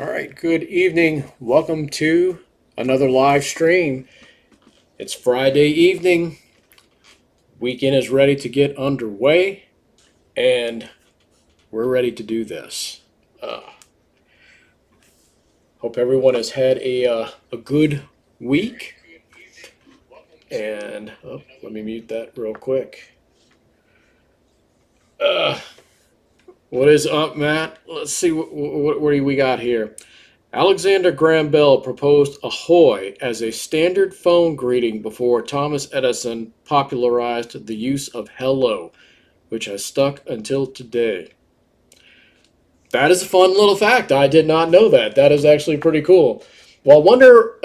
All right, good evening. Welcome to another live stream. It's Friday evening. Weekend is ready to get underway, and we're ready to do this. Uh, Hope everyone has had a good week. And let me mute that real quick. Uh, what is up, Matt? Let's see what do we got here. Alexander Graham Bell proposed ahoy as a standard phone greeting before Thomas Edison popularized the use of hello, which has stuck until today. That is a fun little fact. I did not know that. That is actually pretty cool. Well, I wonder,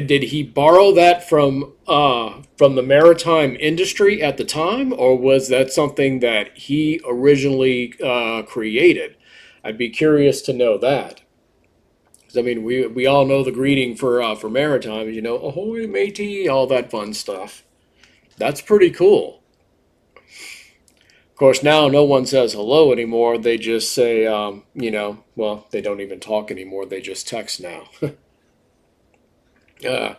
did he borrow that from the maritime industry at the time, or was that something that he originally created? I'd be curious to know that. I mean, we all know the greeting for maritime, ahoy matey, all that fun stuff. That's pretty cool. Of course, now no one says hello anymore. They just say, well, they don't even talk anymore. They just text now. uh,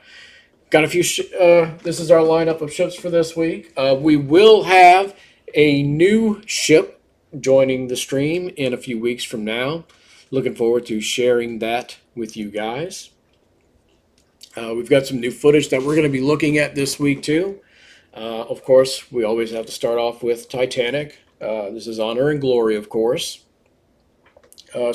got a few. This is our lineup of ships for this week. We will have a new ship joining the stream in a few weeks from now. Looking forward to sharing that with you guys. We've got some new footage that we're going to be looking at this week too. Of course, we always have to start off with Titanic. This is Honor and Glory, of course. I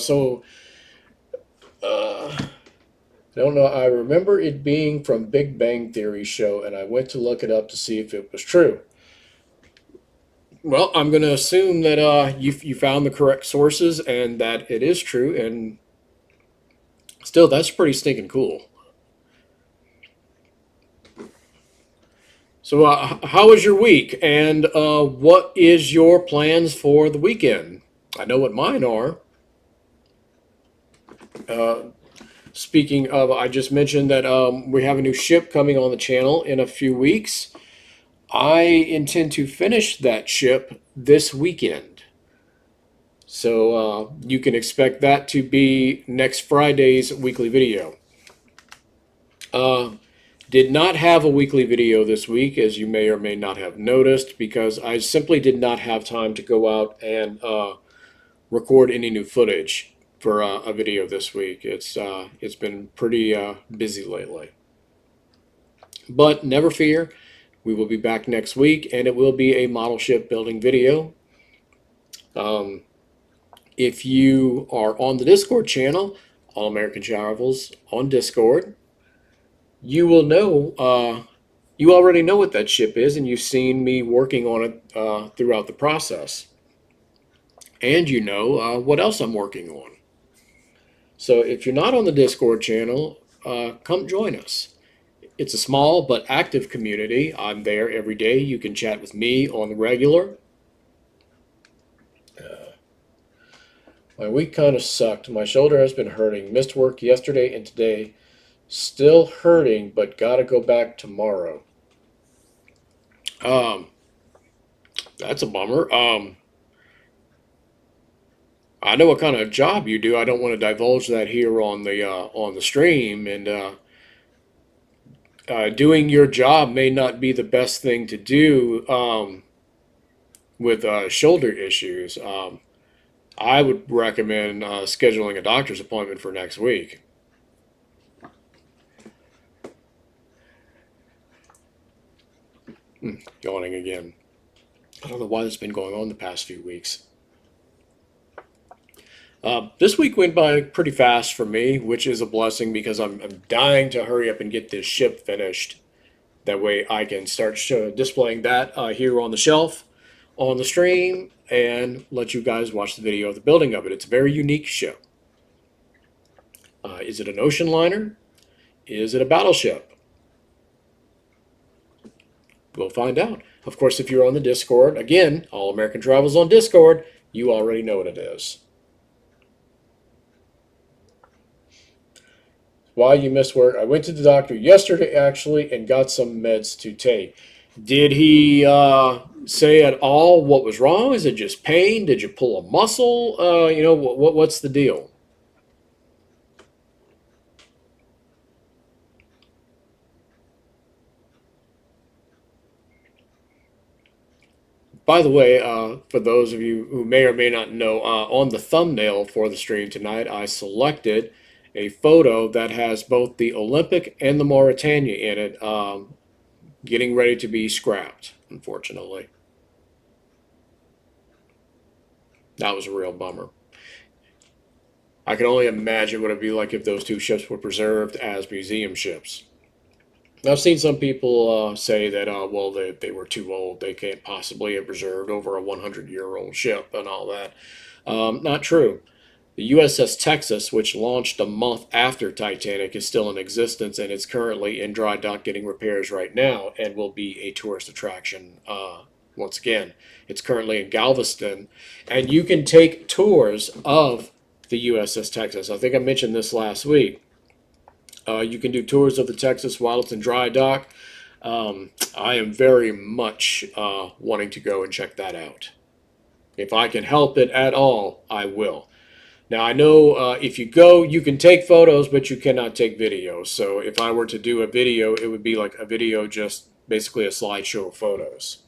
don't know. I remember it being from Big Bang Theory show, and I went to look it up to see if it was true. Well, I'm going to assume that you found the correct sources and that it is true, and still, that's pretty stinking cool. So, how was your week, and what is your plans for the weekend? I know what mine are. Uh, Speaking of, I just mentioned that we have a new ship coming on the channel in a few weeks. I intend to finish that ship this weekend. So you can expect that to be next Friday's weekly video. Did not have a weekly video this week, as you may or may not have noticed, because I simply did not have time to go out and record any new footage for a video this week. It's been pretty busy lately. But never fear, we will be back next week, and it will be a model ship building video. If you are on the Discord channel, All American Travels on Discord, you will know, you already know what that ship is, and you've seen me working on it throughout the process. And you know what else I'm working on. So if you're not on the Discord channel, come join us. It's a small but active community. I'm there every day. You can chat with me on the regular. My week kind of sucked. My shoulder has been hurting. Missed work yesterday and today. Still hurting, but gotta go back tomorrow. That's a bummer. I know what kind of job you do. I don't want to divulge that here on the stream, and doing your job may not be the best thing to do with shoulder issues. I would recommend scheduling a doctor's appointment for next week. Yawning again. I don't know why this has been going on the past few weeks. This week went by pretty fast for me, which is a blessing because I'm dying to hurry up and get this ship finished. That way I can start displaying that here on the shelf, on the stream, and let you guys watch the video of the building of it. It's a very unique ship. Is it an ocean liner? Is it a battleship? We'll find out. Of course, if you're on the Discord, again, All American Travels on Discord, you already know what it is. Why you missed work? I went to the doctor yesterday, actually, and got some meds to take. Did he say at all what was wrong? Is it just pain? Did you pull a muscle? What's the deal? By the way, for those of you who may or may not know, on the thumbnail for the stream tonight, I selected a photo that has both the Olympic and the Mauritania in it, getting ready to be scrapped, unfortunately. That was a real bummer. I can only imagine what it'd be like if those two ships were preserved as museum ships. I've seen some people say that, well, they were too old. They can't possibly have preserved over a 100-year-old ship and all that. Not true. The USS Texas, which launched a month after Titanic, is still in existence and it's currently in dry dock getting repairs right now and will be a tourist attraction once again. It's currently in Galveston, and you can take tours of the USS Texas. I think I mentioned this last week. You can do tours of the Texas while it's in dry dock. I am very much wanting to go and check that out. If I can help it at all, I will. Now, I know if you go, you can take photos, but you cannot take videos. So if I were to do a video, it would be like a video, just basically a slideshow of photos.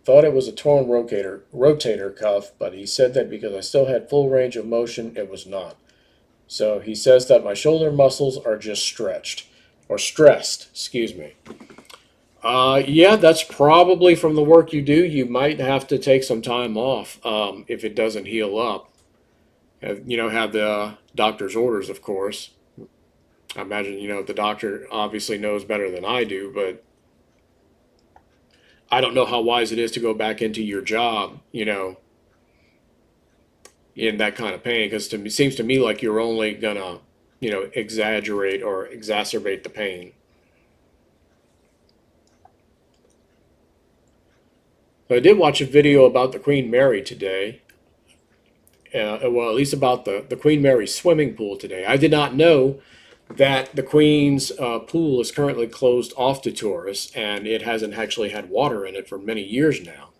Thought it was a torn rotator cuff, but he said that because I still had full range of motion, it was not. So he says that my shoulder muscles are just stretched, or stressed, excuse me. Yeah, that's probably from the work you do. You might have to take some time off if it doesn't heal up. Have the doctor's orders, of course. I imagine, the doctor obviously knows better than I do, but I don't know how wise it is to go back into your job, in that kind of pain, because it seems to me like you're only gonna, exaggerate or exacerbate the pain. So I did watch a video about the Queen Mary today. Well, at least about the Queen Mary swimming pool today. I did not know that the Queen's pool is currently closed off to tourists, and it hasn't actually had water in it for many years now.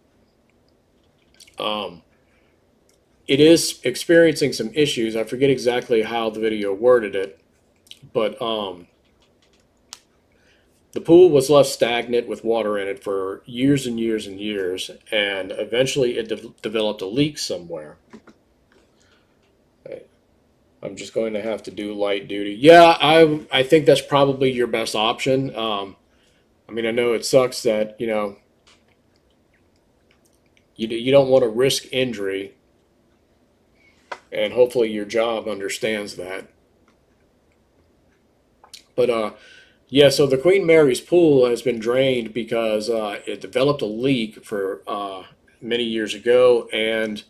It is experiencing some issues. I forget exactly how the video worded it, but the pool was left stagnant with water in it for years and years and years, and eventually it developed a leak somewhere. I'm just going to have to do light duty. Yeah, I think that's probably your best option. I mean, I know it sucks that you don't want to risk injury, and hopefully your job understands that. But yeah, so the Queen Mary's pool has been drained because it developed a leak for many years ago, and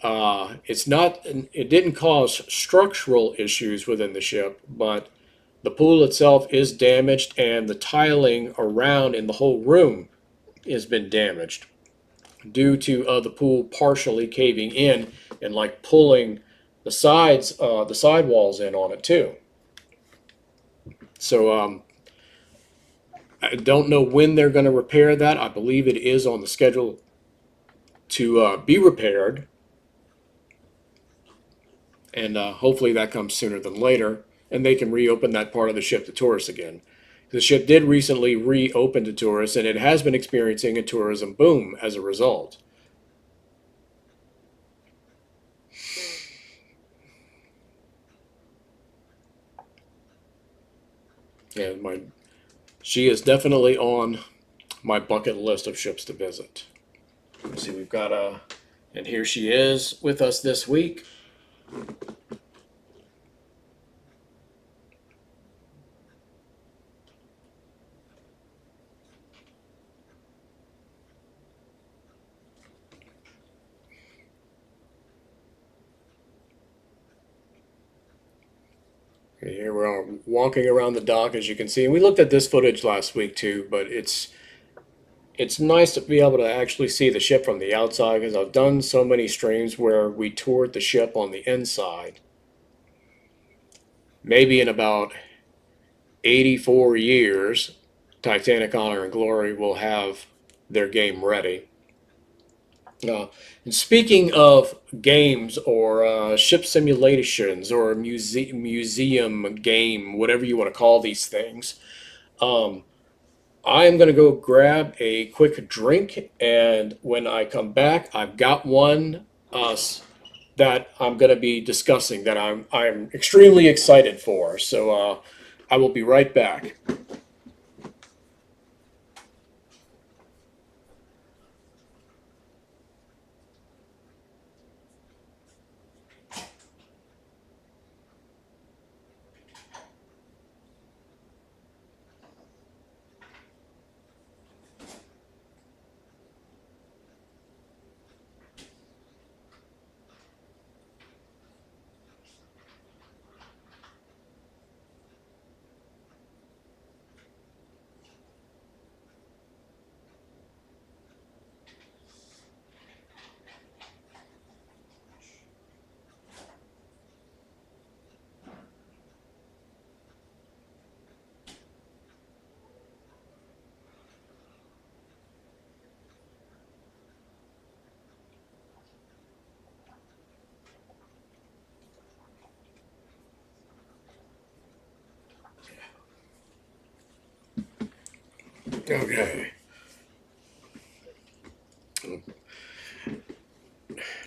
it's not. It didn't cause structural issues within the ship, but the pool itself is damaged, and the tiling around in the whole room has been damaged due to the pool partially caving in and like pulling the side walls in on it too. So I don't know when they're going to repair that. I believe it is on the schedule to be repaired, and hopefully that comes sooner than later, and they can reopen that part of the ship to tourists again. The ship did recently reopen to tourists, and it has been experiencing a tourism boom as a result. And she is definitely on my bucket list of ships to visit. Let's see, we've got and here she is with us this week. Here we're walking around the dock, as you can see. And we looked at this footage last week too, but it's nice to be able to actually see the ship from the outside, because I've done so many streams where we toured the ship on the inside. Maybe in about 84 years, Titanic Honor and Glory will have their game ready. And speaking of games or ship simulations or museum game, whatever you want to call these things, I'm going to go grab a quick drink, and when I come back, I've got one that I'm going to be discussing that I'm extremely excited for. So I will be right back. Okay.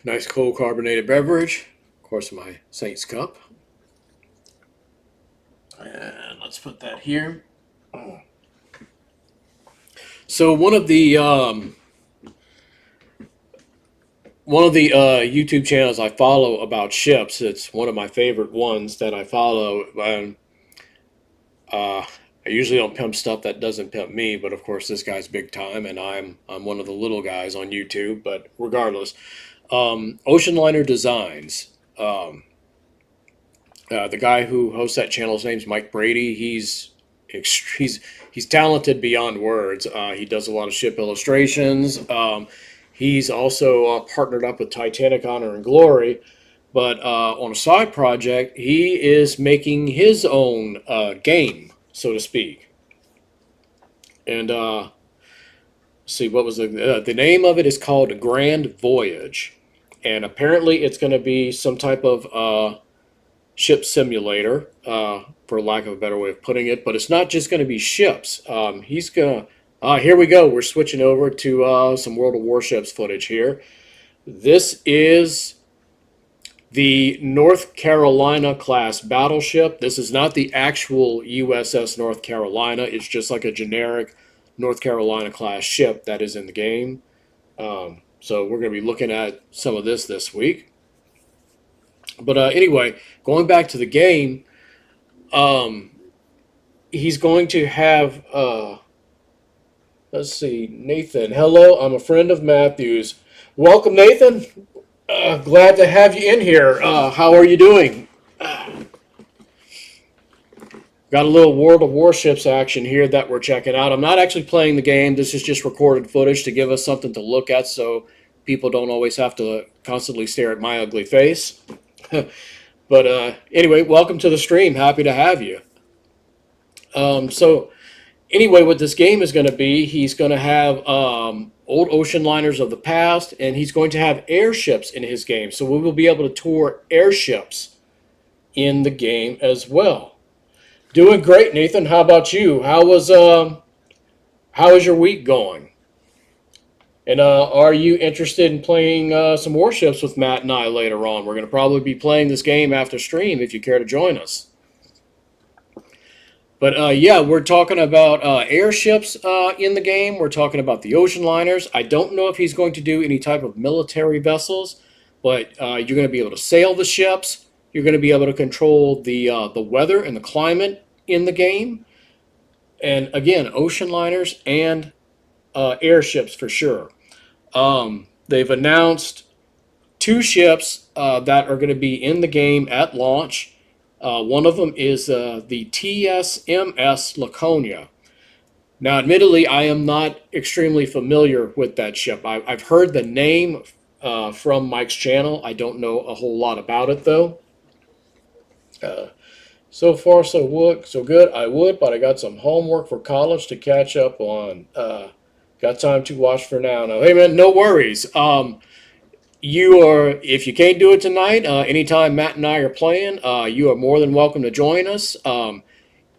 Nice cold carbonated beverage. Of course, my Saints cup. And let's put that here. So one of the YouTube channels I follow about ships. It's one of my favorite ones that I follow. Uh, I usually don't pimp stuff that doesn't pimp me, but of course this guy's big time, and I'm one of the little guys on YouTube. But regardless, Ocean Liner Designs. The guy who hosts that channel, his name's Mike Brady. He's talented beyond words. He does a lot of ship illustrations. He's also partnered up with Titanic Honor and Glory. But on a side project, he is making his own game, so to speak. And see, what was the name of it? Is called Grand Voyage, and apparently it's going to be some type of ship simulator, for lack of a better way of putting it. But it's not just going to be ships. He's gonna. Here we go. We're switching over to some World of Warships footage here. This is the North Carolina class battleship. This is not the actual USS North Carolina. It's just like a generic North Carolina class ship that is in the game. So we're going to be looking at some of this week. But anyway, going back to the game, um, he's going to have, let's see, Nathan. Hello, I'm a friend of Matthew's. Welcome, Nathan. Glad to have you in here. How are you doing? Got a little World of Warships action here that we're checking out. I'm not actually playing the game. This is just recorded footage to give us something to look at so people don't always have to constantly stare at my ugly face. But anyway, welcome to the stream. Happy to have you. So anyway, what this game is going to be, he's going to have old ocean liners of the past, and he's going to have airships in his game. So we will be able to tour airships in the game as well. Doing great, Nathan. How about you? How is your week going? And are you interested in playing some warships with Matt and I later on? We're going to probably be playing this game after stream if you care to join us. But yeah, we're talking about airships in the game. We're talking about the ocean liners. I don't know if he's going to do any type of military vessels, but you're going to be able to sail the ships. You're going to be able to control the weather and the climate in the game. And again, ocean liners and airships for sure. They've announced two ships that are going to be in the game at launch. One of them is the TSMS Laconia. Now, admittedly, I am not extremely familiar with that ship. I've heard the name from Mike's channel. I don't know a whole lot about it, though. So far, so good. I would, but I got some homework for college to catch up on. Got time to watch for now. Now, hey man, no worries. If you can't do it tonight, anytime Matt and I are playing, you are more than welcome to join us.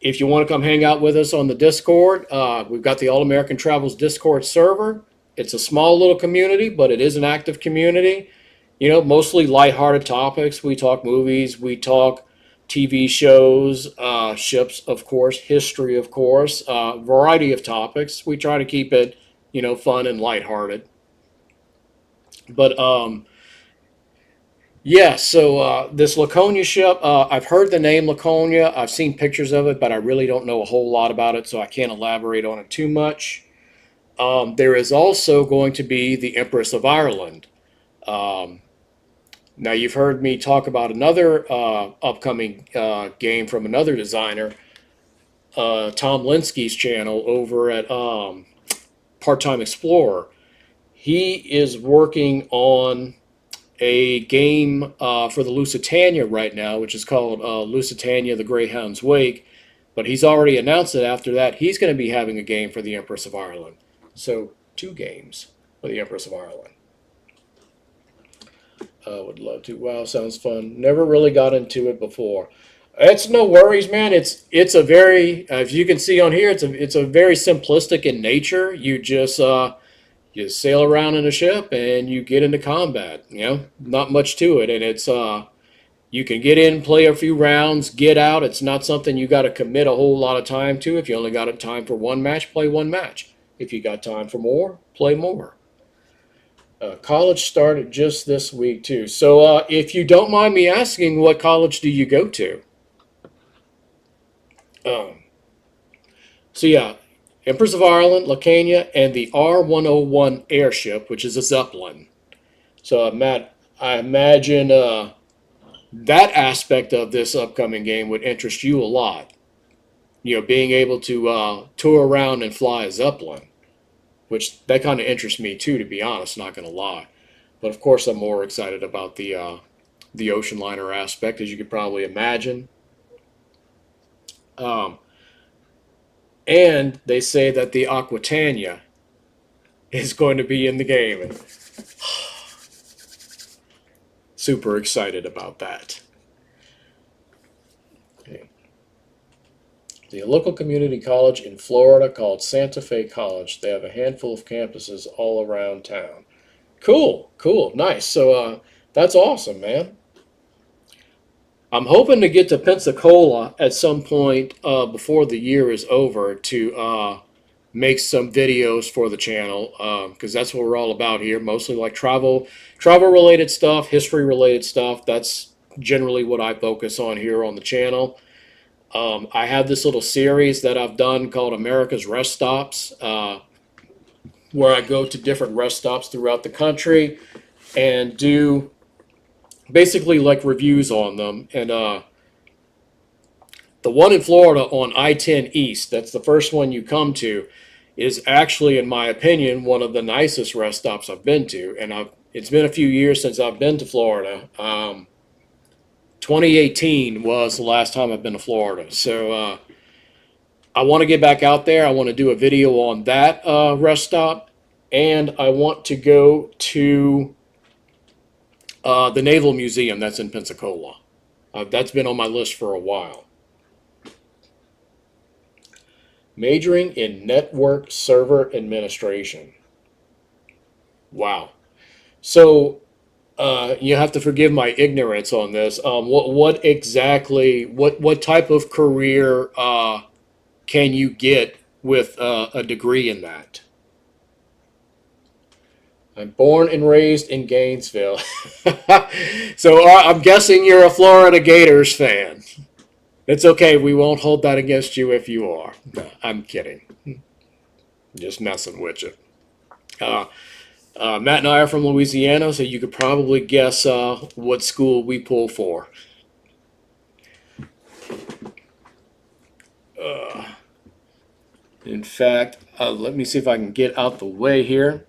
if you want to come hang out with us on the Discord, we've got the All American Travels Discord server. It's a small little community, but it is an active community. You know, mostly lighthearted topics. We talk movies, we talk TV shows, ships, of course, history, of course, variety of topics. We try to keep it, you know, fun and lighthearted. But yeah, so this Laconia ship, I've heard the name Laconia. I've seen pictures of it, but I really don't know a whole lot about it, so I can't elaborate on it too much. There is also going to be the Empress of Ireland. Um, Now, you've heard me talk about another upcoming game from another designer, Tom Linsky's channel over at Part Time Explorer. He is working on a game for the Lusitania right now, which is called Lusitania the Greyhound's Wake. But he's already announced that after that, he's going to be having a game for the Empress of Ireland. So, 2 games for the Empress of Ireland. Would love to. Wow, sounds fun. Never really got into it before. It's no worries, man. It's a very, as you can see on here, it's a very simplistic in nature. You sail around in a ship and you get into combat. You know, not much to it, and it's you can get in, play a few rounds, get out. It's not something you got to commit a whole lot of time to. If you only got a time for one match, play one match. If you got time for more, play more. College started just this week too. So if you don't mind me asking, what college do you go to? Um, so yeah, Empress of Ireland, Lacania, and the R-101 airship, which is a Zeppelin. So Matt, I imagine that aspect of this upcoming game would interest you a lot. You know, being able to tour around and fly a Zeppelin, which that kind of interests me too, to be honest. Not going to lie. But of course, I'm more excited about the ocean liner aspect, as you could probably imagine. Um, and they say that the Aquitania is going to be in the game, and super excited about that. Okay. The local community college in Florida called Santa Fe College. They have a handful of campuses all around town. Cool, cool, nice. So that's awesome, man. I'm hoping to get to Pensacola at some point before the year is over to make some videos for the channel because that's what we're all about here. Mostly like travel related stuff, history related stuff. That's generally what I focus on here on the channel. I have this little series that I've done called America's Rest Stops, where I go to different rest stops throughout the country and do basically like reviews on them. And the one in Florida on I-10 East, that's the first one you come to, is actually, in my opinion, one of the nicest rest stops I've been to. And it's been a few years since I've been to Florida. 2018 was the last time I've been to Florida. So I want to get back out there. I want to do a video on that rest stop. And I want to go to the Naval Museum that's in Pensacola. That's been on my list for a while. Majoring in Network Server Administration. Wow. So you have to forgive my ignorance on this. What exactly, what type of career can you get with a degree in that? I'm born and raised in Gainesville. So I'm guessing you're a Florida Gators fan. It's okay. We won't hold that against you if you are. No, I'm kidding. Just messing with you. Matt and I are from Louisiana, so you could probably guess what school we pull for. In fact, let me see if I can get out the way here.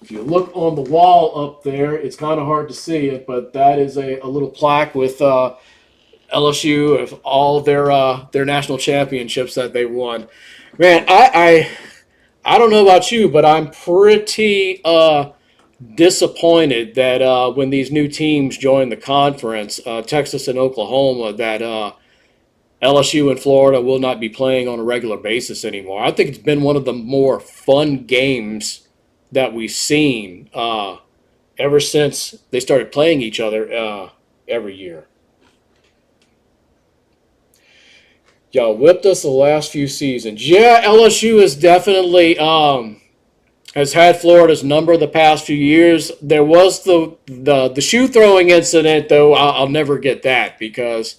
If you look on the wall up there, it's kind of hard to see it, but that is a little plaque with LSU of all their national championships that they won. Man, I don't know about you, but I'm pretty disappointed that when these new teams join the conference, Texas and Oklahoma, that LSU and Florida will not be playing on a regular basis anymore. I think it's been one of the more fun games that we've seen ever since they started playing each other every year. Y'all whipped us the last few seasons. Yeah, LSU is definitely has had Florida's number the past few years. There was the shoe throwing incident, though. I'll never get that because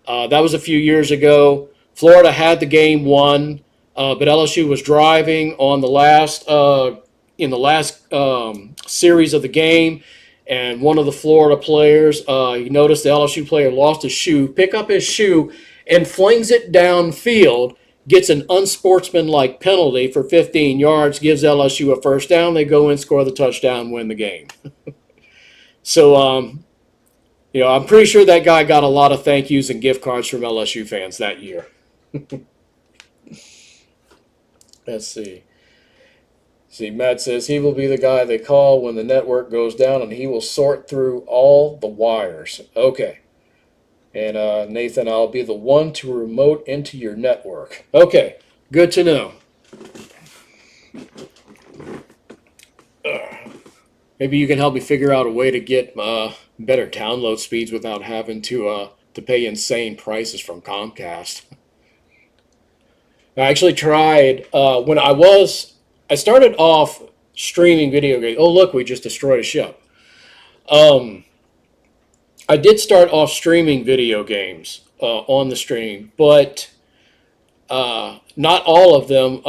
that was a few years ago. Florida had the game won, but LSU was driving on the last in the last series of the game, and one of the Florida players, you noticed the LSU player lost his shoe, pick up his shoe, and flings it downfield. Gets an unsportsmanlike penalty for 15 yards, gives LSU a first down. They go in, score the touchdown, win the game. So I'm pretty sure that guy got a lot of thank yous and gift cards from LSU fans that year. Let's see. See, Matt says he will be the guy they call when the network goes down, and he will sort through all the wires. Okay. And Nathan, I'll be the one to remote into your network. Okay. Good to know. Maybe you can help me figure out a way to get better download speeds without having to pay insane prices from Comcast. I actually tried when I started off streaming video games. Oh, look, we just destroyed a ship. I did start off streaming video games on the stream, but not all of them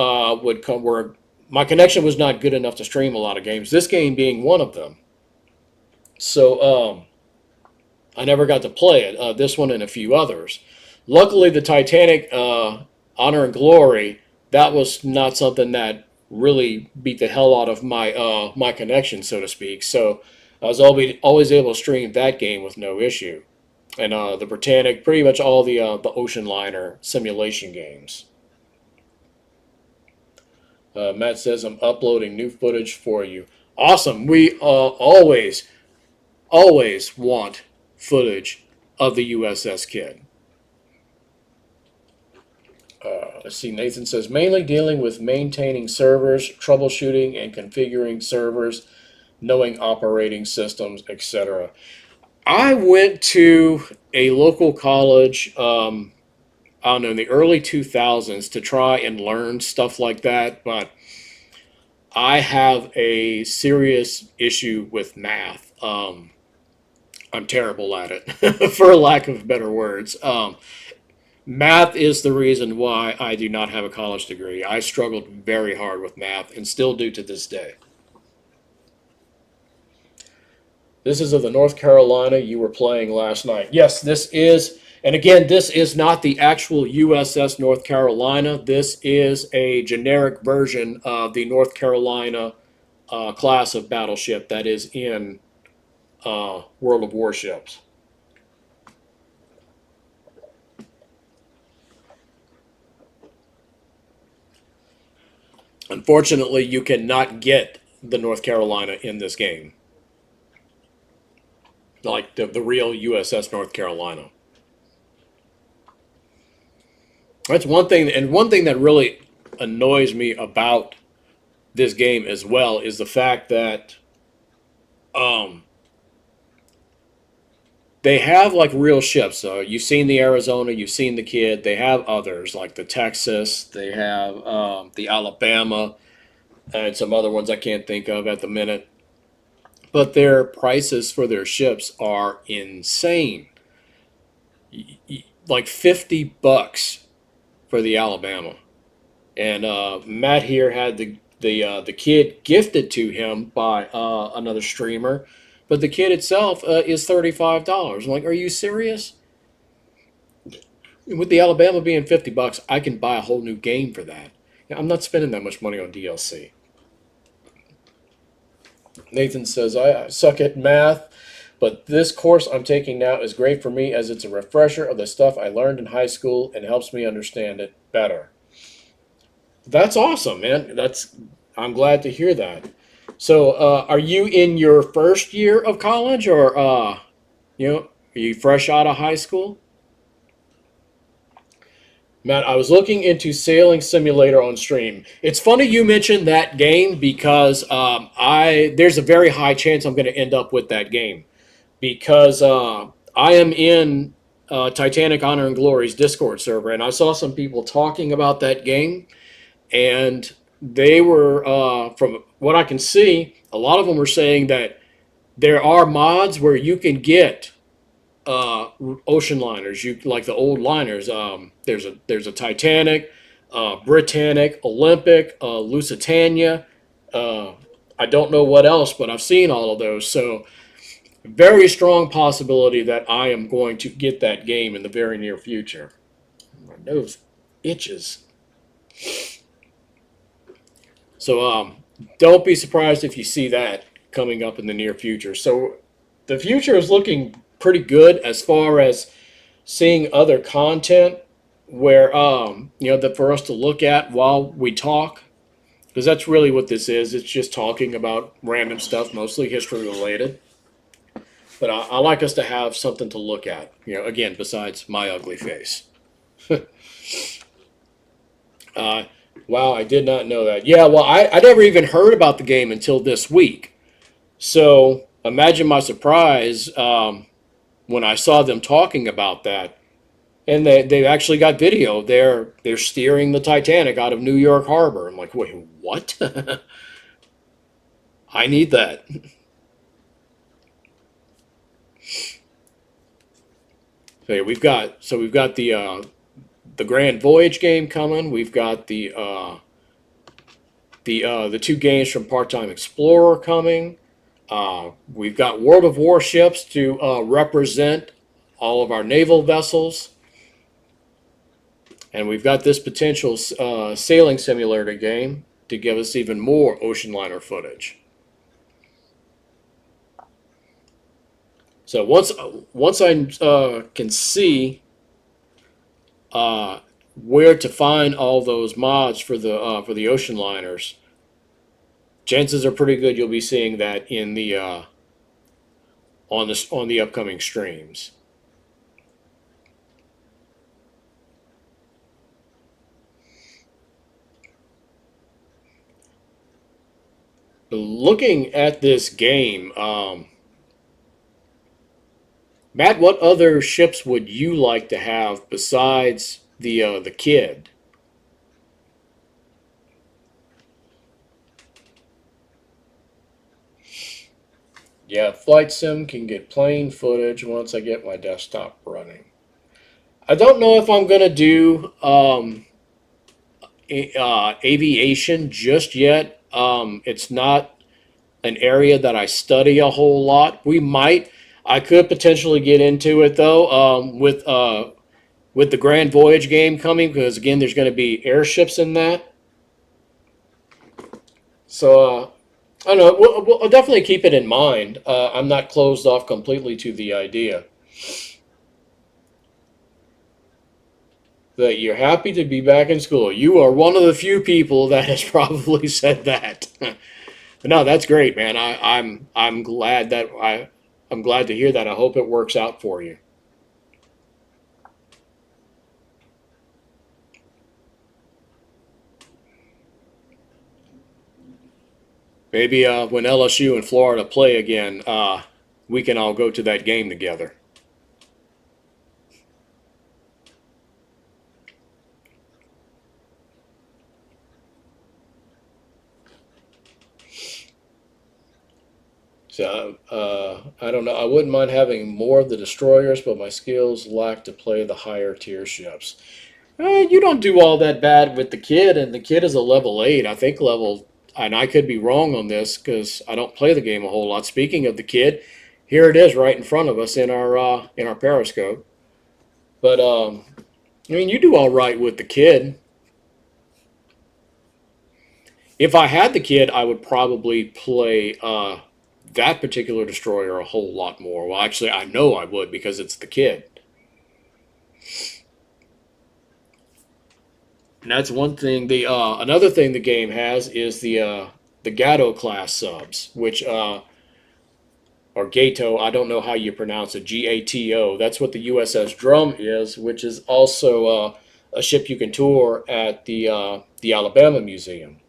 would come where my connection was not good enough to stream a lot of games. This game being one of them. So I never got to play it. This one and a few others. Luckily, the Titanic Honor and Glory, that was not something that really beat the hell out of my connection, so to speak. So I was always able to stream that game with no issue. And the Britannic, pretty much all the ocean liner simulation games. Matt says, I'm uploading new footage for you. Awesome. We always want footage of the USS Kidd. Let's see. Nathan says, mainly dealing with maintaining servers, troubleshooting and configuring servers, knowing operating systems, etc. I went to a local college, I don't know, in the early 2000s to try and learn stuff like that, but I have a serious issue with math. I'm terrible at it, for lack of better words. Math is the reason why I do not have a college degree. I struggled very hard with math and still do to this day. This is of the North Carolina you were playing last night. Yes, this is, and again, this is not the actual USS North Carolina. This is a generic version of the North Carolina class of battleship that is in World of Warships. Unfortunately, you cannot get the North Carolina in this game. Like the real USS North Carolina. That's one thing, and one thing that really annoys me about this game as well is the fact that they have like real ships. You've seen the Arizona, you've seen the Kidd. They have others like the Texas. They have the Alabama, and some other ones I can't think of at the minute. But their prices for their ships are insane. Like $50 for the Alabama. And Matt here had the Kidd gifted to him by another streamer, but the Kidd itself is $35. I'm like, are you serious? With the Alabama being $50, I can buy a whole new game for that. I'm not spending that much money on DLC. Nathan says, I suck at math, but this course I'm taking now is great for me as it's a refresher of the stuff I learned in high school and helps me understand it better. That's awesome, man. I'm glad to hear that. So, are you in your first year of college, or are you fresh out of high school? Matt, I was looking into Sailing Simulator on stream. It's funny you mentioned that game because I there's a very high chance I'm going to end up with that game because I am in Titanic Honor and Glory's Discord server, and I saw some people talking about that game, and they were, from what I can see, a lot of them were saying that there are mods where you can get ocean liners. You like the old liners. There's a Titanic, Britannic, Olympic, Lusitania. Uh, I don't know what else, but I've seen all of those. So very strong possibility that I am going to get that game in the very near future. My nose itches. So don't be surprised if you see that coming up in the near future. So the future is looking pretty good as far as seeing other content where that for us to look at while we talk, because that's really what this is. It's just talking about random stuff, mostly history related. But I like us to have something to look at. Again, besides my ugly face. uh, wow, I did not know that. Yeah, well, I never even heard about the game until this week. So imagine my surprise when I saw them talking about that. And they've actually got video. They're steering the Titanic out of New York Harbor. I'm like, wait, what? I need that. Okay, we've got the Grand Voyage game coming. We've got the two games from Part Time Explorer coming. We've got World of Warships to represent all of our naval vessels. And we've got this potential sailing simulator game to give us even more ocean liner footage. So once I can see where to find all those mods for the ocean liners, chances are pretty good you'll be seeing that in the on the upcoming streams. Looking at this game, Matt, what other ships would you like to have besides the kid? Yeah, Flight Sim can get plain footage once I get my desktop running. I don't know if I'm gonna do aviation just yet. It's not an area that I study a whole lot. We might. I could potentially get into it though with the Grand Voyage game coming because again, there's going to be airships in that. So I don't know. We'll definitely keep it in mind. I'm not closed off completely to the idea that you're happy to be back in school. You are one of the few people that has probably said that. But no, that's great, man. I'm glad that I'm glad to hear that. I hope it works out for you. Maybe when LSU and Florida play again, we can all go to that game together. So I don't know. I wouldn't mind having more of the destroyers, but my skills lack to play the higher tier ships. You don't do all that bad with the kid, and the kid is a level 8. I think level, and I could be wrong on this because I don't play the game a whole lot. Speaking of the kid, here it is right in front of us in our Periscope. But I mean, you do all right with the kid. If I had the kid, I would probably play that particular destroyer a whole lot more. Well, actually, I know I would because it's the kid. And that's one thing. The another thing the game has is the Gato class subs, which or Gato. I don't know how you pronounce it. Gato. That's what the USS Drum is, which is also a ship you can tour at the Alabama Museum.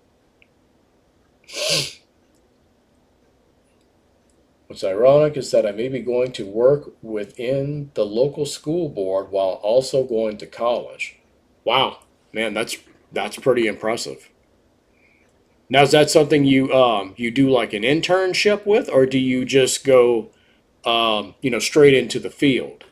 What's ironic is that I may be going to work within the local school board while also going to college. Wow, man, that's pretty impressive. Now, is that something you do like an internship with, or do you just go straight into the field?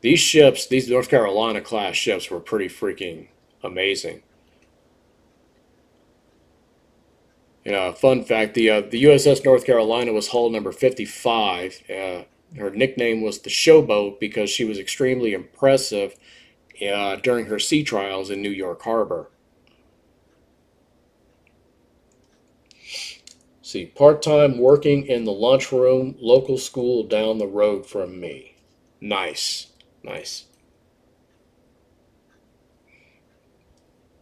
These ships, these North Carolina class ships, were pretty freaking amazing. Fun fact: the USS North Carolina was hull number 55. Her nickname was the Showboat because she was extremely impressive during her sea trials in New York Harbor. See, part-time working in the lunchroom, local school down the road from me. Nice, nice.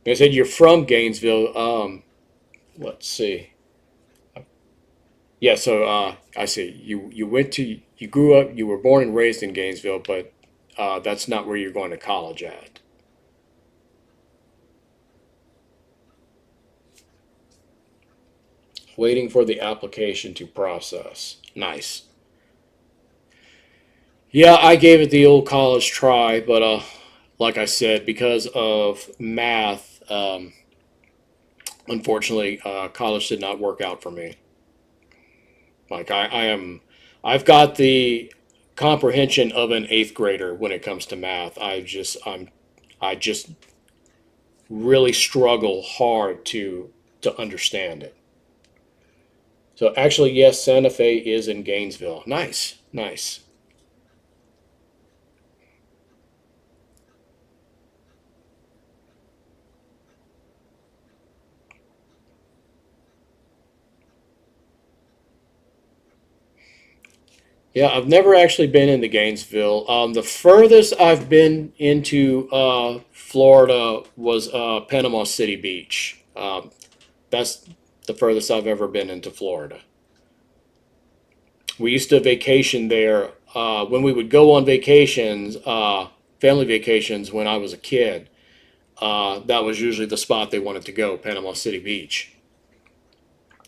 I said you're from Gainesville. Let's see. Yeah, so I see. You grew up, you were born and raised in Gainesville, but that's not where you're going to college at. Waiting for the application to process. Nice. Yeah, I gave it the old college try, but like I said, because of math, unfortunately, college did not work out for me. Like I've got the comprehension of an eighth grader when it comes to math. I just really struggle hard to understand it. So actually, yes, Santa Fe is in Gainesville. Nice, nice. Yeah, I've never actually been into Gainesville. The furthest I've been into Florida was Panama City Beach. That's the furthest I've ever been into Florida. We used to vacation there when we would go on vacations, family vacations when I was a kid. That was usually the spot they wanted to go, Panama City Beach.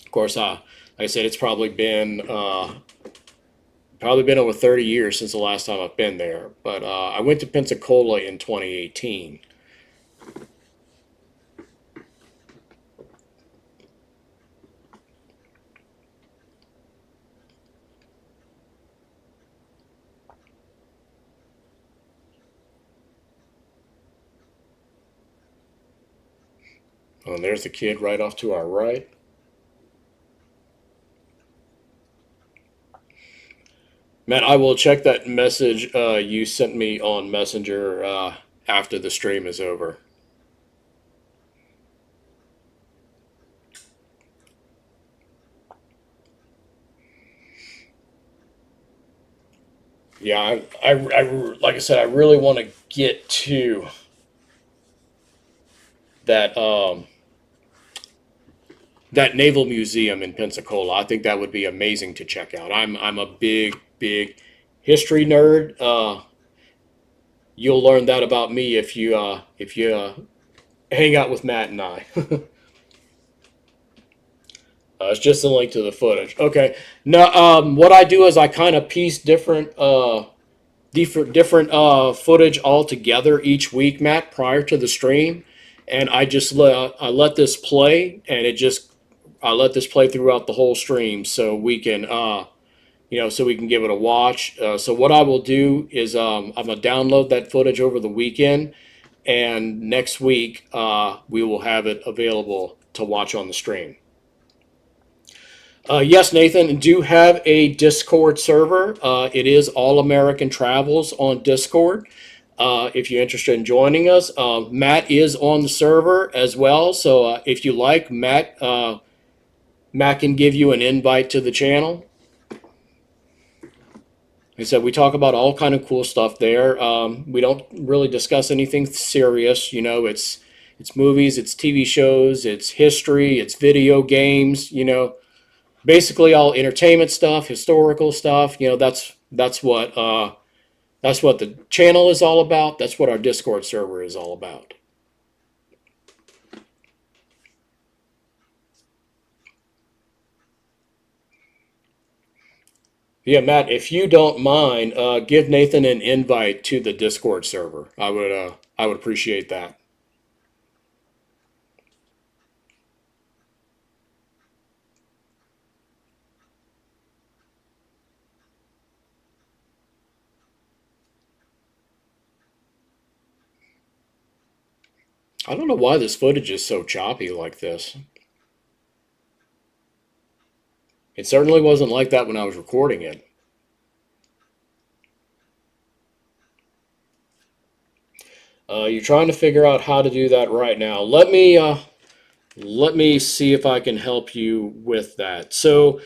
Of course, like I said, it's probably been over 30 years since the last time I've been there. But I went to Pensacola in 2018. Oh, and there's the kid right off to our right. Matt, I will check that message you sent me on Messenger after the stream is over. Yeah, like I said, I really want to get to that that naval museum in Pensacola. I think that would be amazing to check out. I'm a big history nerd. You'll learn that about me if you hang out with Matt and I. It's just a link to the footage. Okay. Now, what I do is I kind of piece different footage all together each week, Matt, prior to the stream, and I let this play, and I let this play throughout the whole stream, so we can so we can give it a watch. So what I will do is I'm gonna download that footage over the weekend, and next week we will have it available to watch on the stream. Yes, Nathan, do have a Discord server. It is All American Travels on Discord. If you're interested in joining us, Matt is on the server as well. So if you like, Matt can give you an invite to the channel. Like I said, we talk about all kind of cool stuff there. We don't really discuss anything serious. It's movies, it's TV shows, it's history, it's video games. Basically all entertainment stuff, historical stuff. That's what the channel is all about. That's what our Discord server is all about. Yeah, Matt, if you don't mind, give Nathan an invite to the Discord server. I would appreciate that. I don't know why this footage is so choppy like this. It certainly wasn't like that when I was recording it. You're trying to figure out how to do that right now. Let me see if I can help you with that. So,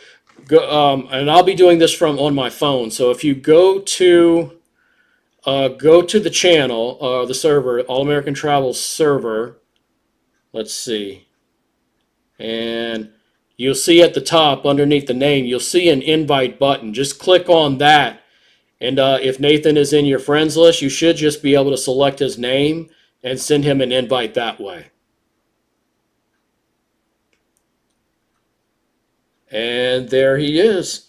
and I'll be doing this from on my phone. So if you go to the channel, the server, All American Travel server. Let's see, and you'll see at the top underneath the name, you'll see an invite button. Just click on that, and if Nathan is in your friends list, you should just be able to select his name and send him an invite that way. And there he is.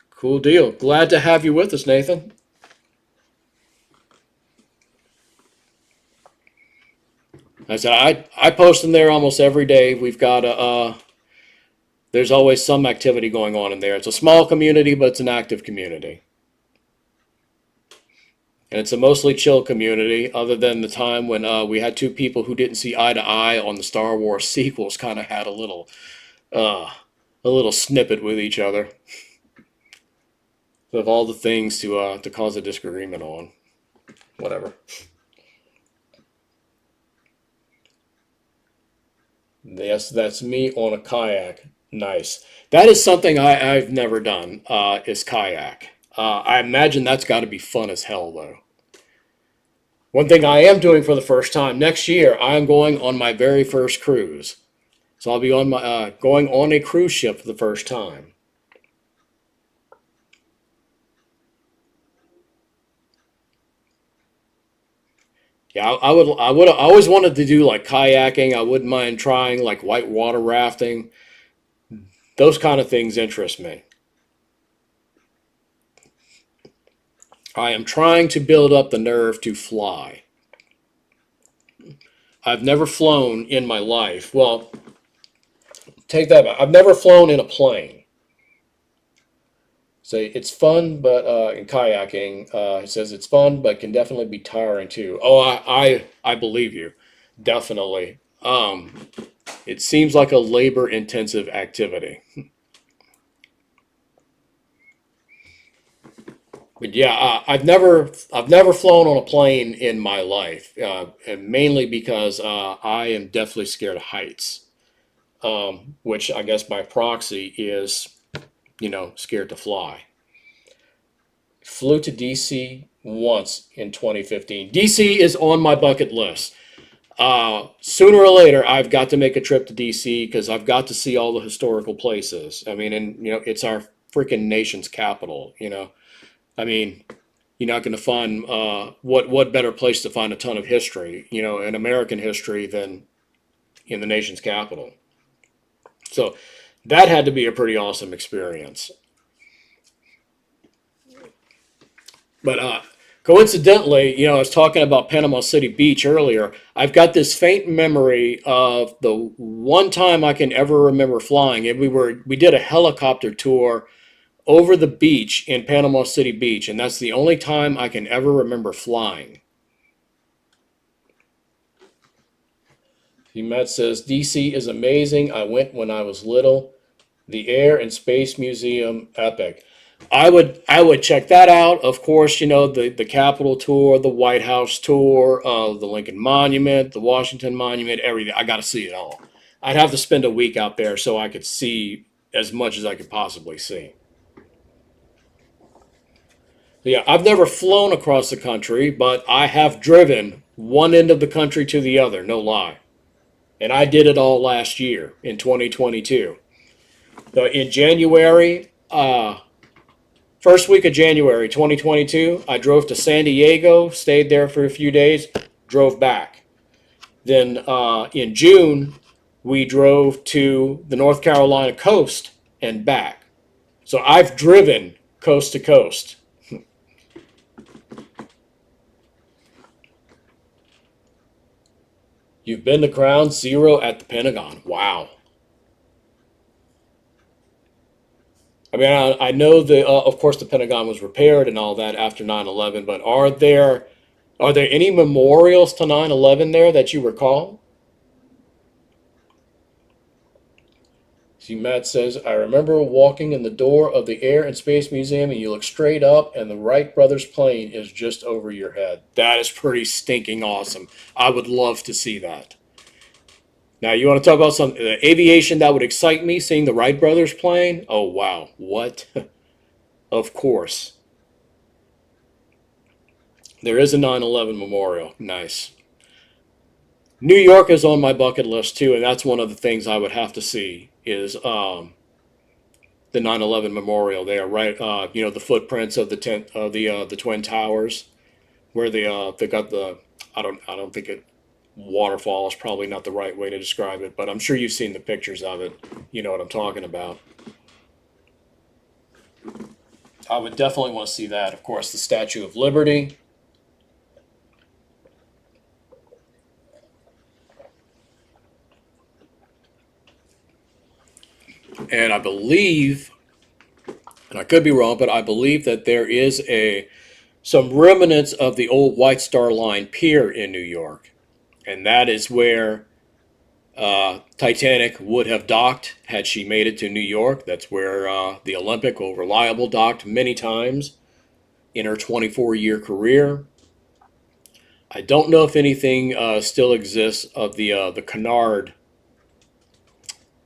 Cool deal. Glad to have you with us, Nathan. I said I post in there almost every day. We've got there's always some activity going on in there. It's a small community, but it's an active community. And it's a mostly chill community, other than the time when we had two people who didn't see eye to eye on the Star Wars sequels, kind of had uh, a little snippet with each other of all the things to cause a disagreement on. Whatever. Yes, that's me on a kayak. Nice. That is something I've never done. Is kayak. I imagine that's got to be fun as hell, though. One thing I am doing for the first time next year, I am going on my very first cruise. So I'll be on my going on a cruise ship for the first time. Yeah, I would I always wanted to do like kayaking. I wouldn't mind trying like white water rafting. Those kind of things interest me. I am trying to build up the nerve to fly. I've never flown in my life. Well, take that back. I've never flown in a plane. Say it's fun, but in kayaking, it says it's fun, but can definitely be tiring too. Oh, I believe you, definitely. It seems like a labor-intensive activity. But yeah, I've never flown on a plane in my life, and mainly because I am definitely scared of heights, which I guess by proxy is scared to fly. Flew to DC once in 2015. DC is on my bucket list. Sooner or later, I've got to make a trip to DC because I've got to see all the historical places. I mean, and it's our freaking nation's capital. I mean, you're not going to find what better place to find a ton of history, in American history than in the nation's capital. So that had to be a pretty awesome experience. But coincidentally, I was talking about Panama City Beach earlier. I've got this faint memory of the one time I can ever remember flying, and we did a helicopter tour over the beach in Panama City Beach, and that's the only time I can ever remember flying. Matt says DC is amazing. I went when I was little. The Air and Space Museum, epic. I would check that out. Of course, the Capitol tour, the White House tour, the Lincoln Monument, the Washington Monument, everything. I got to see it all. I'd have to spend a week out there so I could see as much as I could possibly see. Yeah, I've never flown across the country, but I have driven one end of the country to the other, no lie. And I did it all last year in 2022. So in January, first week of January 2022, I drove to San Diego, stayed there for a few days, drove back. Then in June, we drove to the North Carolina coast and back. So I've driven coast to coast. You've been to Ground Zero at the Pentagon. Wow. I mean, I know of course, the Pentagon was repaired and all that after 9/11, but are there any memorials to 9/11 there that you recall? See, Matt says, I remember walking in the door of the Air and Space Museum and you look straight up and the Wright brothers plane is just over your head. That is pretty stinking awesome. I would love to see that. Now, you want to talk about some aviation that would excite me, seeing the Wright brothers plane? Oh, wow. What? Of course. There is a 9/11 memorial. Nice. New York is on my bucket list too, and that's one of the things I would have to see is the 9/11 memorial there, right? The footprints of the twin towers, where they got the I don't think it waterfall is probably not the right way to describe it, but I'm sure you've seen the pictures of it. You know what I'm talking about. I would definitely want to see that. Of course, the Statue of Liberty. And I believe, and I could be wrong, but I believe that there is some remnants of the old White Star Line pier in New York, and that is where Titanic would have docked had she made it to New York. That's where the Olympic or Reliable docked many times in her 24-year career. I don't know if anything still exists of the Cunard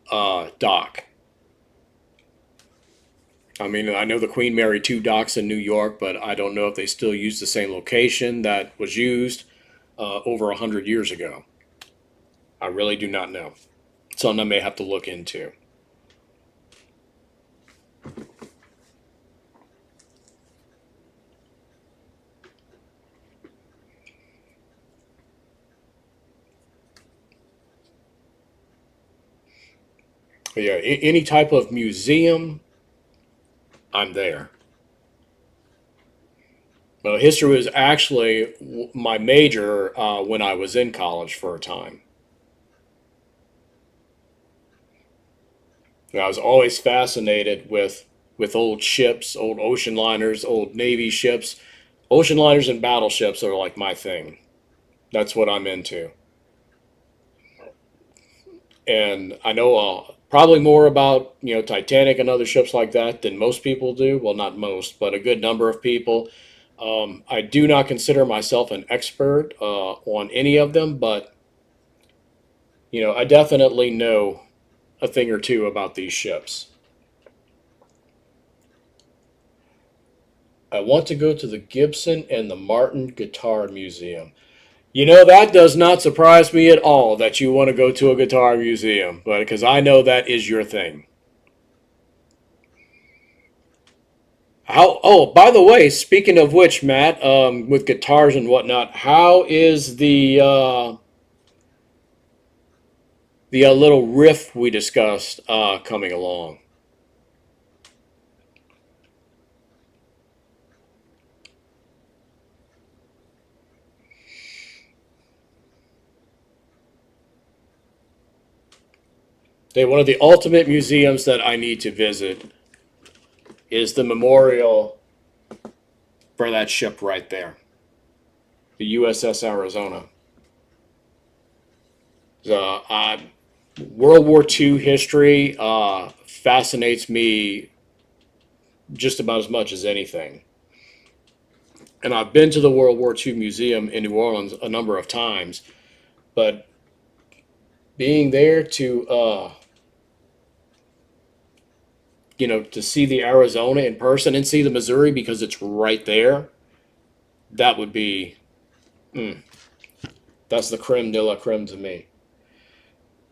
dock. I mean, I know the Queen Mary 2 docks in New York, but I don't know if they still use the same location that was used over 100 years ago. I really do not know. Something I may have to look into. But yeah, any type of museum, I'm there. Well, history was actually my major when I was in college for a time. And I was always fascinated with old ships, old ocean liners, old Navy ships. Ocean liners and battleships are like my thing. That's what I'm into. And I know probably more about Titanic and other ships like that than most people do. Well, not most, but a good number of people. I do not consider myself an expert on any of them, but I definitely know a thing or two about these ships. I want to go to the Gibson and the Martin Guitar Museum. That does not surprise me at all that you want to go to a guitar museum, but because I know that is your thing. Oh, by the way, speaking of which, Matt, with guitars and whatnot, how is the little riff we discussed coming along? One of the ultimate museums that I need to visit is the memorial for that ship right there, the USS Arizona. Uh, World War II history fascinates me just about as much as anything. And I've been to the World War II Museum in New Orleans a number of times, but being there to to see the Arizona in person and see the Missouri because it's right there, that would be mm, that's the creme de la creme to me.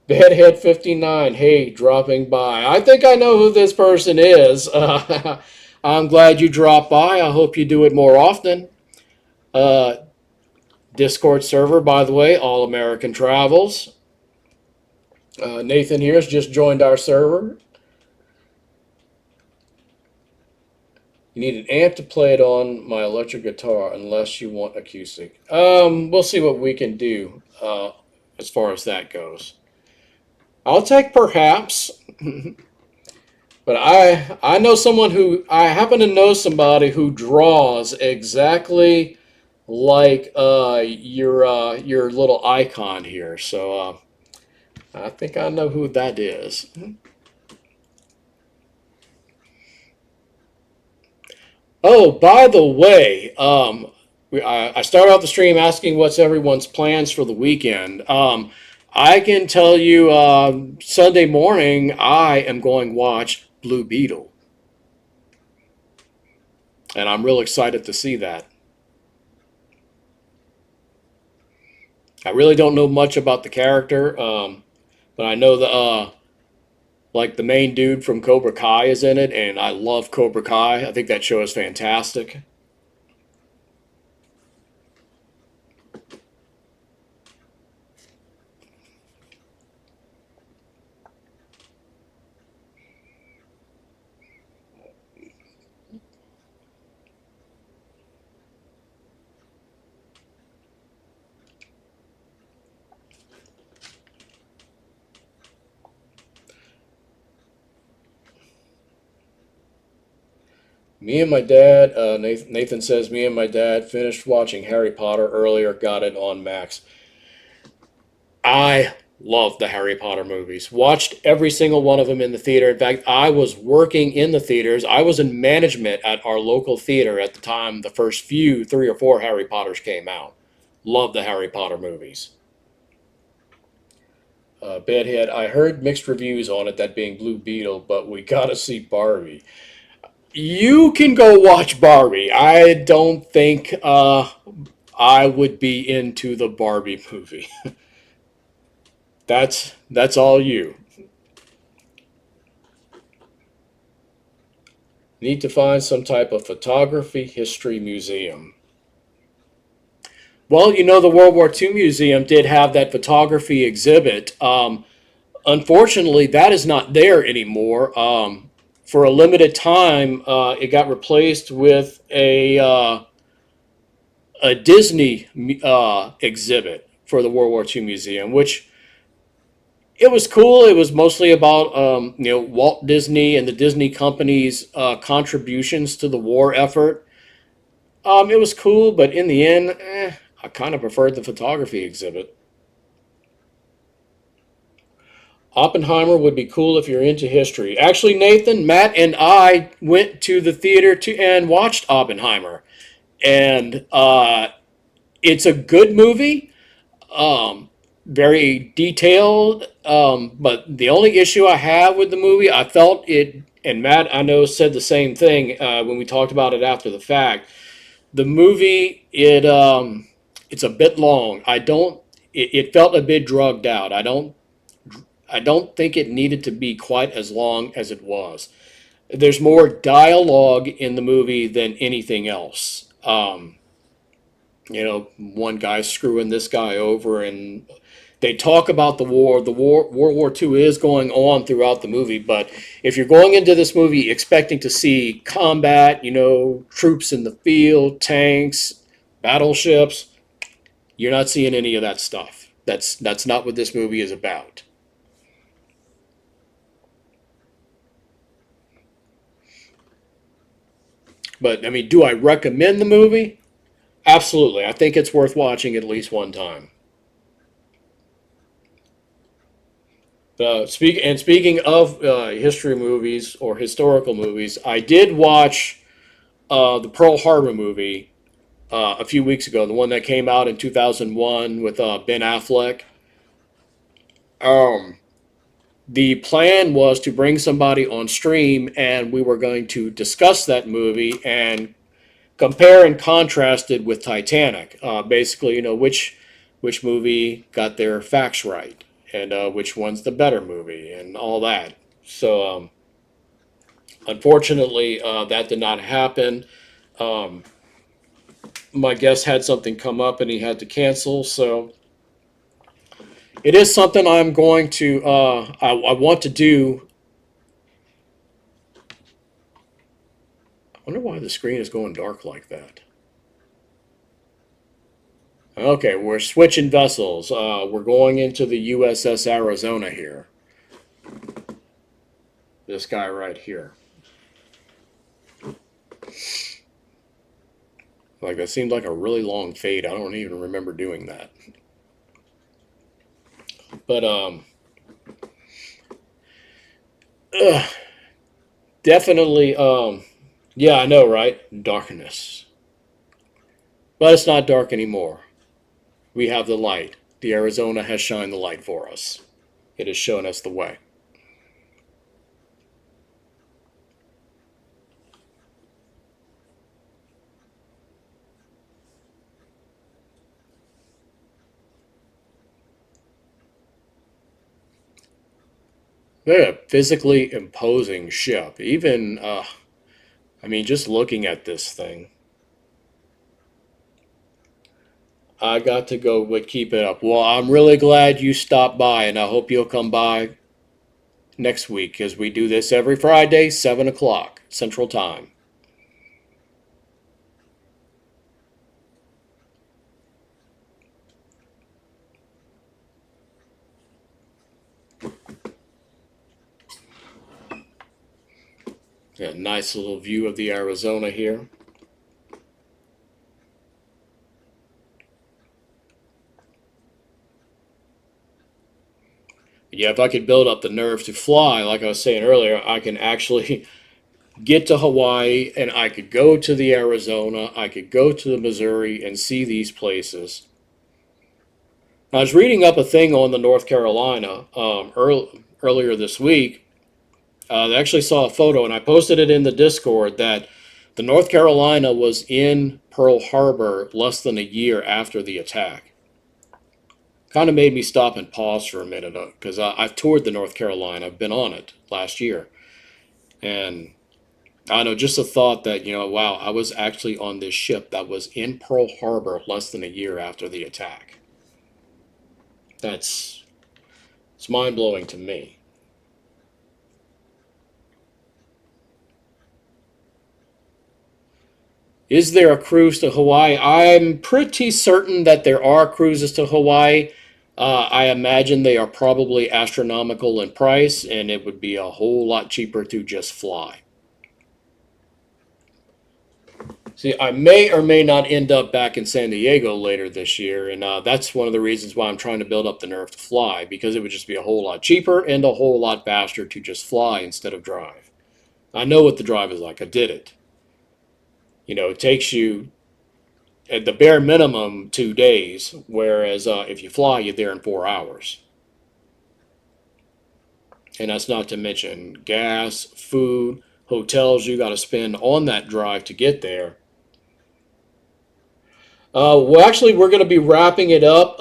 Bedhead 59, hey, dropping by. I think I know who this person is. I'm glad you dropped by. I hope you do it more often. Uh, Discord server, by the way, All American Travels. Nathan here has just joined our server. You need an amp to play it on my electric guitar unless you want acoustic. We'll see what we can do as far as that goes. I'll take perhaps, but I know someone who I happen to know somebody who draws exactly like your little icon here. So I think I know who that is. Oh, by the way, I started out the stream asking what's everyone's plans for the weekend. I can tell you Sunday morning I am going watch Blue Beetle, and I'm real excited to see that. I really don't know much about the character, but I know the main dude from Cobra Kai is in it, and I love Cobra Kai. I think that show is fantastic. Me and my dad, Nathan says, me and my dad finished watching Harry Potter earlier, got it on Max. I love the Harry Potter movies. Watched every single one of them in the theater. In fact, I was working in the theaters. I was in management at our local theater at the time the first few, three or four Harry Potters came out. Love the Harry Potter movies. Bedhead, I heard mixed reviews on it, that being Blue Beetle, but we gotta see Barbie. You can go watch Barbie. I don't think I would be into the Barbie movie. That's all you. Need to find some type of photography history museum. Well, the World War II Museum did have that photography exhibit. Unfortunately, that is not there anymore. For a limited time, it got replaced with a Disney exhibit for the World War II Museum, which it was cool. It was mostly about Walt Disney and the Disney company's contributions to the war effort. It was cool, but in the end, I kind of preferred the photography exhibit. Oppenheimer would be cool if you're into history. Actually, Nathan, Matt, and I went to the theater and watched Oppenheimer, and it's a good movie. Very detailed. But the only issue I have with the movie, I felt it, and Matt, I know, said the same thing when we talked about it after the fact. The movie, it's a bit long. I don't. It felt a bit drugged out. I don't think it needed to be quite as long as it was. There's more dialogue in the movie than anything else. One guy screwing this guy over, and they talk about the war. World War II is going on throughout the movie, but if you're going into this movie expecting to see combat, troops in the field, tanks, battleships, you're not seeing any of that stuff. That's not what this movie is about. But I mean, do I recommend the movie? Absolutely. I think it's worth watching at least one time. Speaking of history movies or historical movies, I did watch the Pearl Harbor movie a few weeks ago, the one that came out in 2001 with Ben Affleck. Um, the plan was to bring somebody on stream, and we were going to discuss that movie and compare and contrast it with Titanic. Basically, which movie got their facts right, and which one's the better movie, and all that. So, unfortunately, that did not happen. Um, my guest had something come up, and he had to cancel. So, it is something I'm going to. I want to do. I wonder why the screen is going dark like that. Okay, we're switching vessels. We're going into the USS Arizona here. This guy right here. Like, that seemed like a really long fade. I don't even remember doing that. But ugh, definitely yeah, I know, right? Darkness. But it's not dark anymore. We have the light. The Arizona has shined the light for us. It has shown us the way. They're a physically imposing ship. Even I mean, just looking at this thing, I got to go with keep it up. Well, I'm really glad you stopped by, and I hope you'll come by next week because we do this every Friday, 7 o'clock Central Time. Got a nice little view of the Arizona here. Yeah, if I could build up the nerve to fly, like I was saying earlier, I can actually get to Hawaii and I could go to the Arizona, I could go to the Missouri and see these places. I was reading up a thing on the North Carolina earlier this week. I actually saw a photo and I posted it in the Discord that the North Carolina was in Pearl Harbor less than a year after the attack. Kind of made me stop and pause for a minute because I've toured the North Carolina. I've been on it last year. And I know just the thought that, wow, I was actually on this ship that was in Pearl Harbor less than a year after the attack. That's it's mind blowing to me. Is there a cruise to Hawaii? I'm pretty certain that there are cruises to Hawaii. I imagine they are probably astronomical in price, and it would be a whole lot cheaper to just fly. See, I may or may not end up back in San Diego later this year, and that's one of the reasons why I'm trying to build up the nerve to fly, because it would just be a whole lot cheaper and a whole lot faster to just fly instead of drive. I know what the drive is like. I did it. It takes you at the bare minimum 2 days, whereas if you fly, you're there in 4 hours. And that's not to mention gas, food, hotels you got to spend on that drive to get there. Well, actually, we're going to be wrapping it up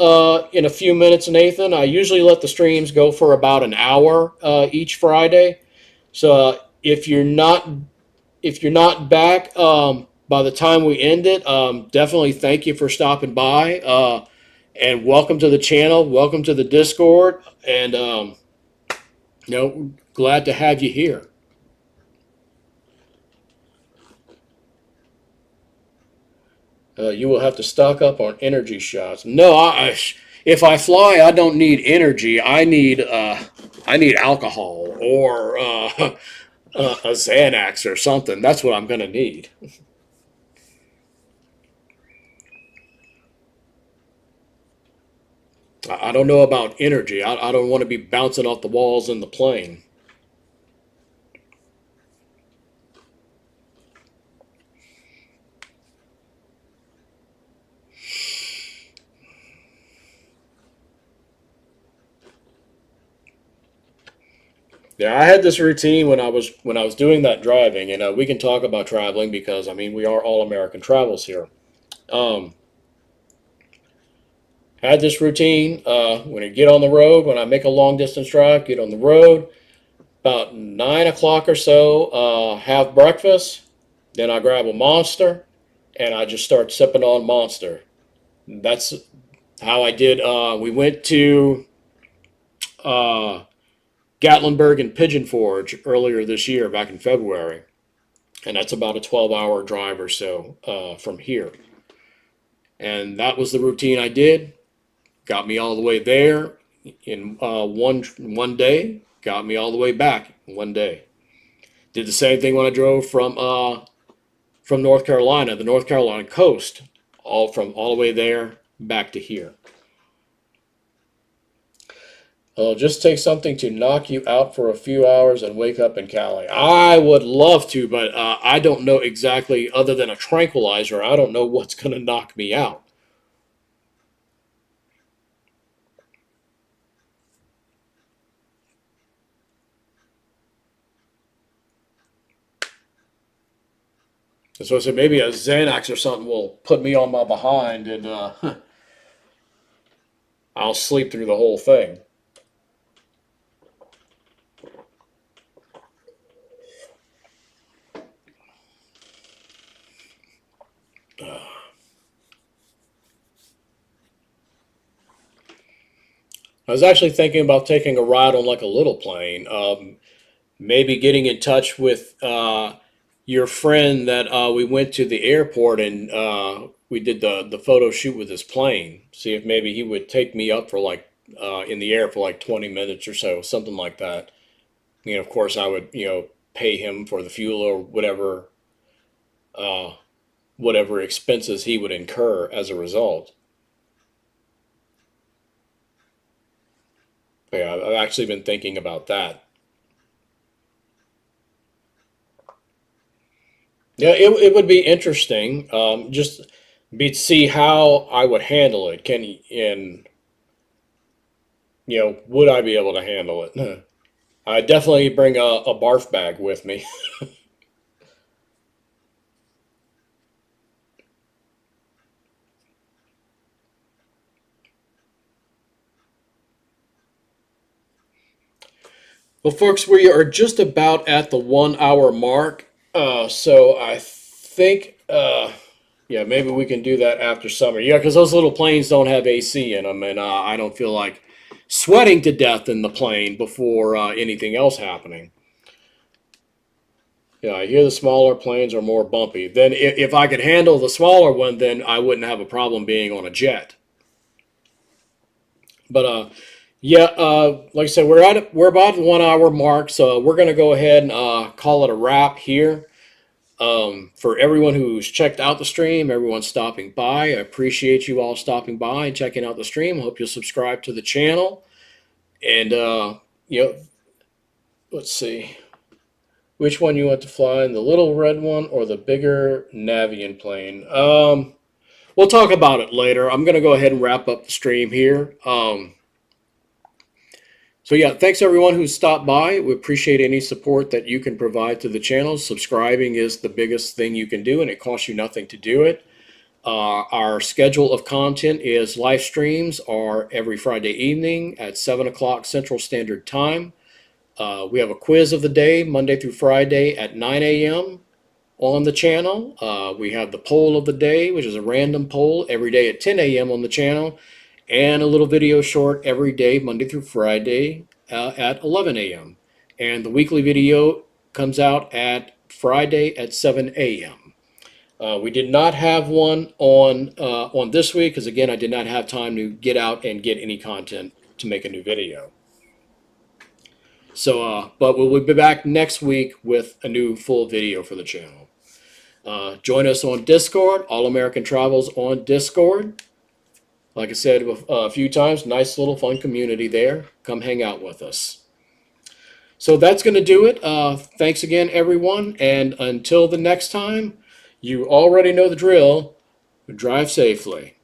in a few minutes, Nathan. I usually let the streams go for about an hour each Friday. So if you're not back by the time we end it, definitely thank you for stopping by. And welcome to the channel. Welcome to the Discord. And glad to have you here. You will have to stock up on energy shots. No, if I fly, I don't need energy. I need alcohol or a Xanax or something. That's what I'm gonna need. I don't know about energy. I don't want to be bouncing off the walls in the plane. Yeah, I had this routine when I was doing that driving, and we can talk about traveling because I mean we are all American travels here. Um, had this routine when I get on the road, when I make a long distance drive, get on the road about 9 o'clock or so, have breakfast, then I grab a Monster, and I just start sipping on Monster. That's how I did. We went to uh, Gatlinburg and Pigeon Forge earlier this year, back in February, and that's about a 12-hour drive or so from here. And that was the routine I did. Got me all the way there in one day. Got me all the way back in one day. Did the same thing when I drove from North Carolina, the North Carolina coast, all the way there back to here. Just take something to knock you out for a few hours and wake up in Cali. I would love to, but I don't know exactly, other than a tranquilizer, I don't know what's going to knock me out. So I said maybe a Xanax or something will put me on my behind and I'll sleep through the whole thing. I was actually thinking about taking a ride on like a little plane. Maybe getting in touch with your friend that we went to the airport and we did the photo shoot with his plane. See if maybe he would take me up for like in the air for like 20 minutes or so, something like that. Of course, I would pay him for the fuel or uh, whatever expenses he would incur as a result. But yeah, I've actually been thinking about that. Yeah, it would be interesting. Just be see how I would handle it. And would I be able to handle it? I definitely bring a barf bag with me. Well, folks, we are just about at the 1 hour mark. So I think, yeah, maybe we can do that after summer. Yeah, because those little planes don't have AC in them, and I don't feel like sweating to death in the plane before anything else happening. Yeah, I hear the smaller planes are more bumpy. Then, if I could handle the smaller one, then I wouldn't have a problem being on a jet. But yeah, like I said, we're about the 1 hour mark, so we're gonna go ahead and call it a wrap here. For everyone who's checked out the stream, everyone stopping by, I appreciate you all stopping by and checking out the stream. Hope you'll subscribe to the channel. And you know, let's see which one you want to fly in, the little red one or the bigger Navian plane. We'll talk about it later. I'm gonna go ahead and wrap up the stream here. So yeah, thanks everyone who stopped by. We appreciate any support that you can provide to the channel. Subscribing is the biggest thing you can do, and it costs you nothing to do it. Our schedule of content is live streams are every Friday evening at 7 o'clock Central Standard Time. We have a quiz of the day, Monday through Friday at 9 a.m. on the channel. We have the poll of the day, which is a random poll every day at 10 a.m. on the channel, and a little video short every day, Monday through Friday at 11 a.m. And the weekly video comes out at Friday at 7 a.m. We did not have one on this week because again I did not have time to get out and get any content to make a new video. So, but we'll be back next week with a new full video for the channel. Join us on Discord, All American Travels on Discord. Like I said a few times, nice little fun community there. Come hang out with us. So that's going to do it. Thanks again, everyone. And until the next time, you already know the drill. Drive safely.